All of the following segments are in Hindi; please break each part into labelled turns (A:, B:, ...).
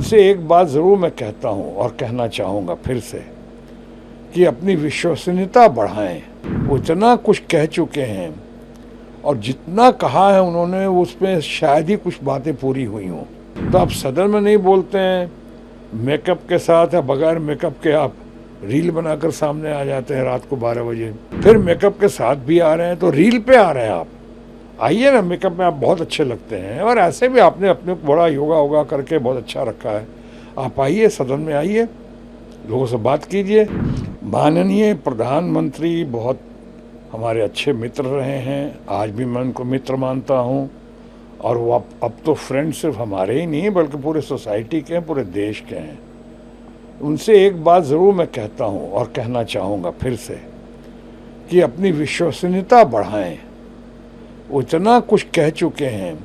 A: उनसे एक बात ज़रूर मैं कहता हूँ और कहना चाहूँगा फिर से कि अपनी विश्वसनीयता बढ़ाएं। वो इतना कुछ कह चुके हैं और जितना कहा है उन्होंने उसमें शायद ही कुछ बातें पूरी हुई हों। तो आप सदन में नहीं बोलते हैं, मेकअप के साथ या बगैर मेकअप के आप रील बनाकर सामने आ जाते हैं रात को 12 बजे। फिर मेकअप के साथ भी आ रहे हैं तो रील पे आ रहे हैं आप। आइए ना, मेकअप में आप बहुत अच्छे लगते हैं और ऐसे भी आपने अपने को बड़ा योगा वोगा करके बहुत अच्छा रखा है। आप आइए, सदन में आइए, लोगों से बात कीजिए। माननीय प्रधानमंत्री बहुत हमारे अच्छे मित्र रहे हैं, आज भी मैं उनको मित्र मानता हूँ। और वो अब तो फ्रेंड सिर्फ हमारे ही नहीं बल्कि पूरे सोसाइटी के हैं, पूरे देश के हैं। उनसे एक बात ज़रूर मैं कहता हूँ और कहना चाहूँगा फिर से कि अपनी विश्वसनीयता बढ़ाएं। वो इतना कुछ कह चुके हैं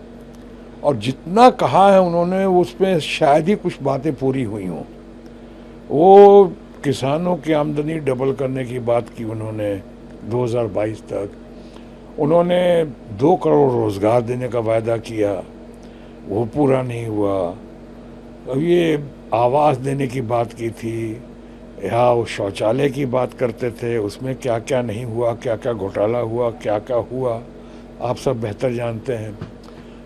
A: और जितना कहा है उन्होंने उसमें शायद ही कुछ बातें पूरी हुई हों। वो किसानों की आमदनी डबल करने की बात की उन्होंने 2022 तक। उन्होंने 2 करोड़ रोज़गार देने का वायदा किया, वो पूरा नहीं हुआ। अब ये आवास देने की बात की थी, या वो शौचालय की बात करते थे, उसमें क्या क्या नहीं हुआ, क्या क्या घोटाला हुआ, क्या क्या हुआ, आप सब बेहतर जानते हैं।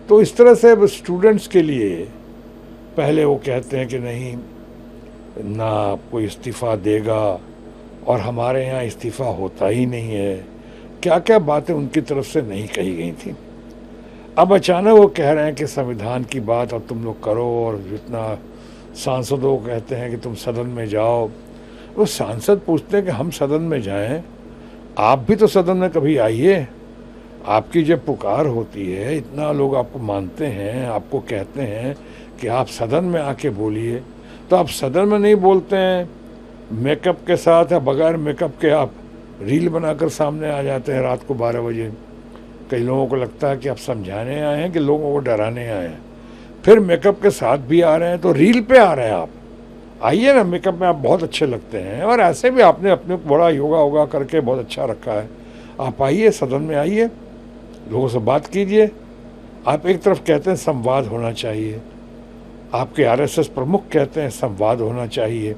A: तो इस तरह से स्टूडेंट्स के लिए पहले वो कहते हैं कि नहीं ना कोई इस्तीफ़ा देगा और हमारे यहाँ इस्तीफ़ा होता ही नहीं है। क्या क्या बातें उनकी तरफ से नहीं कही गई थी। अब अचानक वो कह रहे हैं कि संविधान की बात अब तुम लोग करो, और जितना सांसदों को कहते हैं कि तुम सदन में जाओ। वो सांसद पूछते हैं कि हम सदन में जाएं, आप भी तो सदन में कभी आइए। आपकी जब पुकार होती है, इतना लोग आपको मानते हैं, आपको कहते हैं कि आप सदन में आके बोलिए, तो आप सदन में नहीं बोलते हैं, मेकअप के साथ या बगैर मेकअप के आप रील बनाकर सामने आ जाते हैं रात को 12 बजे। कई लोगों को लगता है कि आप समझाने आए हैं कि लोगों को डराने आए हैं। फिर मेकअप के साथ भी आ रहे हैं तो रील पे आ रहे हैं आप। आइए ना, मेकअप में आप बहुत अच्छे लगते हैं और ऐसे भी आपने अपने को बड़ा योगा वोगा करके बहुत अच्छा रखा है। आप आइए, सदन में आइए, लोगों से बात कीजिए। आप एक तरफ कहते हैं संवाद होना चाहिए, आपके आरएसएस प्रमुख कहते हैं संवाद होना चाहिए,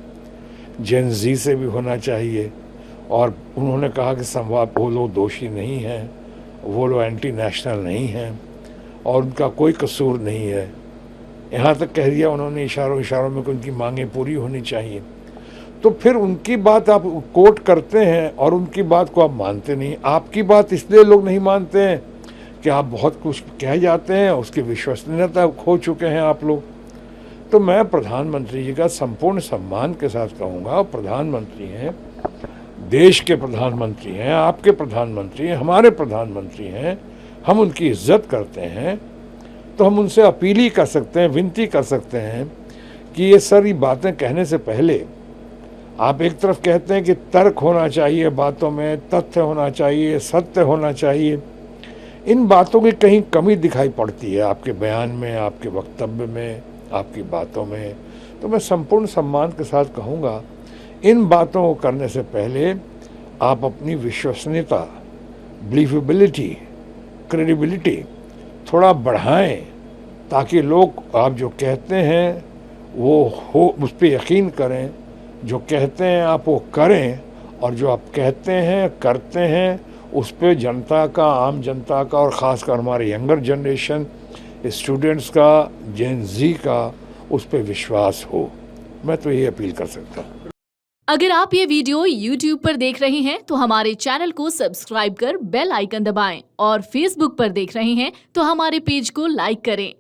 A: जेन जी से भी होना चाहिए, और उन्होंने कहा कि संवाद, वो लोग दोषी नहीं हैं, वो लोग एंटी नेशनल नहीं हैं और उनका कोई कसूर नहीं है। यहाँ तक कह दिया उन्होंने इशारों में कि उनकी मांगें पूरी होनी चाहिए। तो फिर उनकी बात आप कोट करते हैं और उनकी बात को आप मानते नहीं। आपकी बात इसलिए लोग नहीं मानते हैं कि आप बहुत कुछ कह जाते हैं, उसकी विश्वसनीयता खो चुके हैं आप लोग। तो मैं प्रधानमंत्री जी का संपूर्ण सम्मान के साथ कहूँगा, प्रधानमंत्री हैं, देश के प्रधानमंत्री हैं, आपके प्रधानमंत्री हैं, हमारे प्रधानमंत्री हैं, हम उनकी इज्जत करते हैं। तो हम उनसे अपील ही कर सकते हैं, विनती कर सकते हैं कि ये सारी बातें कहने से पहले आप एक तरफ कहते हैं कि तर्क होना चाहिए बातों में, तथ्य होना चाहिए, सत्य होना चाहिए। इन बातों की कहीं कमी दिखाई पड़ती है आपके बयान में, आपके वक्तव्य में, आपकी बातों में। तो मैं संपूर्ण सम्मान के साथ कहूँगा, इन बातों को करने से पहले आप अपनी विश्वसनीयता, बिलीवेबिलिटी, क्रेडिबिलिटी थोड़ा बढ़ाएं, ताकि लोग आप जो कहते हैं वो हो, उस पर यकीन करें, जो कहते हैं आप वो करें, और जो आप कहते हैं करते हैं उस पर जनता का, आम जनता का, और ख़ासकर हमारे यंगर जनरेशन स्टूडेंट्स का, जेन जी का, उस पर विश्वास हो। मैं तो ये अपील कर सकता हूँ।
B: अगर आप ये वीडियो YouTube पर देख रहे हैं तो हमारे चैनल को सब्सक्राइब कर बेल आइकन दबाएं, और Facebook पर देख रहे हैं तो हमारे पेज को लाइक करें।